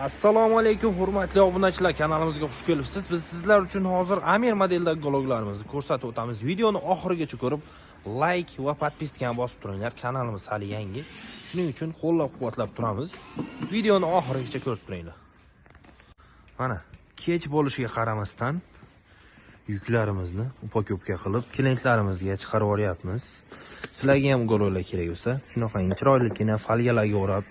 Assalomu alaykum hurmatli obunachilar, kanalimizga xush kelibsiz. Biz sizlar uchun hozir Amir modeldagi gologlarimizni ko'rsatib o'tamiz. Videoni oxirigacha ko'rib, like va podpiskani bosib turinglar. Kanalimiz hali yangi. Shuning uchun qo'llab-quvvatlab turamiz. Videoni oxirigacha ko'rib turinglar. Mana, kech bo'lishiga qaramasdan yuklarimizni upa-ko'pga qilib klientlarimizga chiqarib yuboryapmiz. Sizlarga ham gologlar kerak bo'lsa, shunaqangi chiroylikgina folgalarga o'rab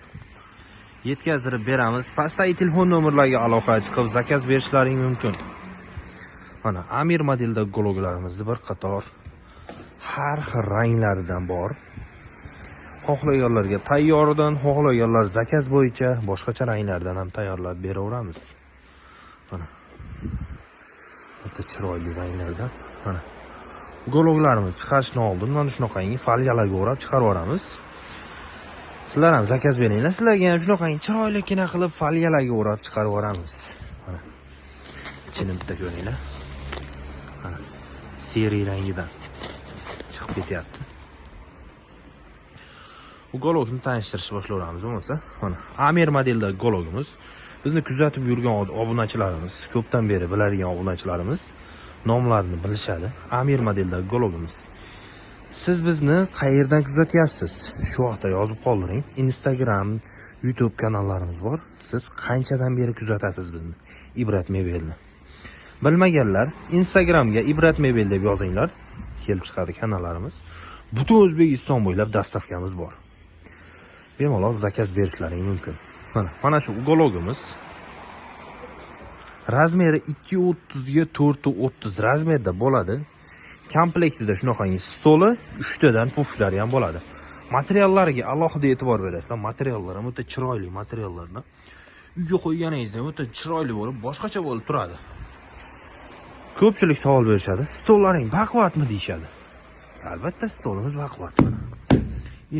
yetkazib beramiz. Pastdagi telefon nomerlariga aloqa qilib zakaz berishlaring mumkin. Mana Amir modeldagi gologlarimizni bir qator har xil ranglaridan bor. Xohlaganlarga tayyoridan, xohlaganlar zakaz bo'yicha boshqacha ranglardan ham tayyorlab beraveramiz. Mana o'ta chiroyli ranglardan. Mana gologlarimiz chiqarishdan oldin mana shunaqangi folgalarga o'rab chiqarib yuboramiz. Sizlar ham zakaz beringlar. Sizlarga ham shunaqangi chiroylikgina qilib folgalarga o'rab chiqarib yuboramiz. Mana ichini bitta ko'ringlar. Mana seri rangidan chiqib ketyapti. Bu gologni tanishtirishni boshlayveramiz bo'lmasa. Mana Amir modeldagi gologimiz. Bizni kuzatib yurgan obunachilarimiz, ko'pdan beri biladigan obunachilarimiz nomlarini bilishadi. Amir modeldagi gologimiz. Siz bizni qayerdan kuzatyapsiz? Shu haqda yozib qoldiring. Instagram, YouTube kanallarimiz bor. Siz qanchadan beri kuzatasiz bizni? Ibrat Mebelni. Bilmaganlar Instagramga Ibrat Mebel deb yozinglar. Kelib chiqadi kanallarimiz. Butun O'zbekiston bo'ylab dastavkamiz bor. Bemalol zakaz berishlaring mumkin. Mana shu gologimiz. Razmeri 2.30 ga 4.30 razmerda bo'ladi. Komplektida shunaqangi stoli, 3 tadan puflari ham bo'ladi. Materiallariga alohida e'tibor berasizlar. Materiallar ham o'ta chiroyli materiallardan. Uyga qo'yganingizda o'ta chiroyli bo'lib, boshqacha bo'lib turadi. Ko'pchilik savol berishadi. Stollaring baquvvatmi deyshadi. Albatta stolimiz baquvvat.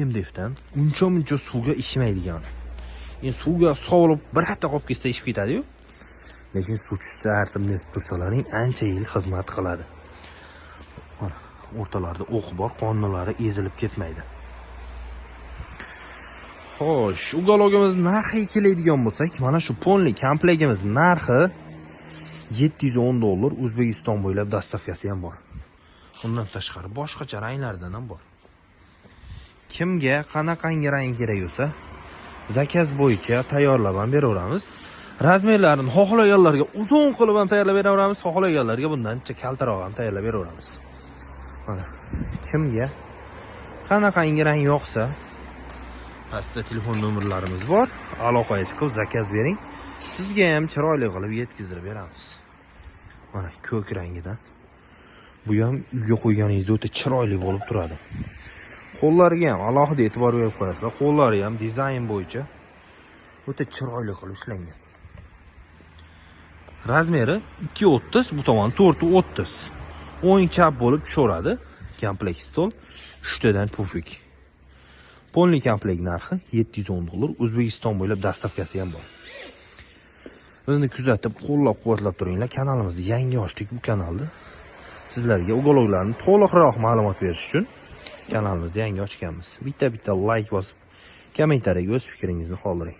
MDFdan uncha suvga ishmaydigan. Endi suvga sovurib bir hafta qolib ketsa ishib ketadi-yu. Lekin suvchisi artib netib tursalaring ancha yil xizmat qiladi. Mana o'rtalarida o'q bor, qonnalari ezilib ketmaydi. Xo'sh, u gologimiz narxiga keladigan bo'lsak, mana shu ponli komplektimiz narxi $710. O'zbekiston bo'ylab dastavkasi ham bor. Undan tashqari boshqacha ranglardan ham bor. Kimga qanaqangi rang kerak bo'lsa, zakaz bo'yicha tayyorlab ham beraveramiz. Razmerlarini xohlaganlarga uzun qilib ham tayyorlab beraveramiz, xohlaganlarga bundancha kaltaroq ham tayyorlab beraveramiz. Mana kimga qanaqangi rang yoqsa, pastda telefon nomerlarimiz bor. Aloqa qilib zakaz bering. Sizga ham chiroyli qilib yetkazib beramiz. Mana ko'k rangidan. Bu ham uyga qo'yganingizda o'ta chiroyli bo'lib turadi. Qo'llariga ham alohida e'tibor berib qo'yasizlar. Qo'llari ham dizayn bo'yicha o'ta chiroyli qilib ishlangan. Razmeri 2.30, bu tomon 4.30. O'ng chap bo'lib tushaveradi. Komplekt stol, 3 tadan pufik. Ponli komplekt narxi $710. O'zbekiston bo'ylab dastavkasi ham bor. Bizni kuzatib, qo'llab-quvvatlab turinglar. Kanalimizni yangi ochdik bu kanalda. Sizlarga gologlarni to'liqroq ma'lumot berish uchun kanalimizni yangi ochganmiz. Bitta like bosib, kommentariyaga o'z fikringizni qoldiring.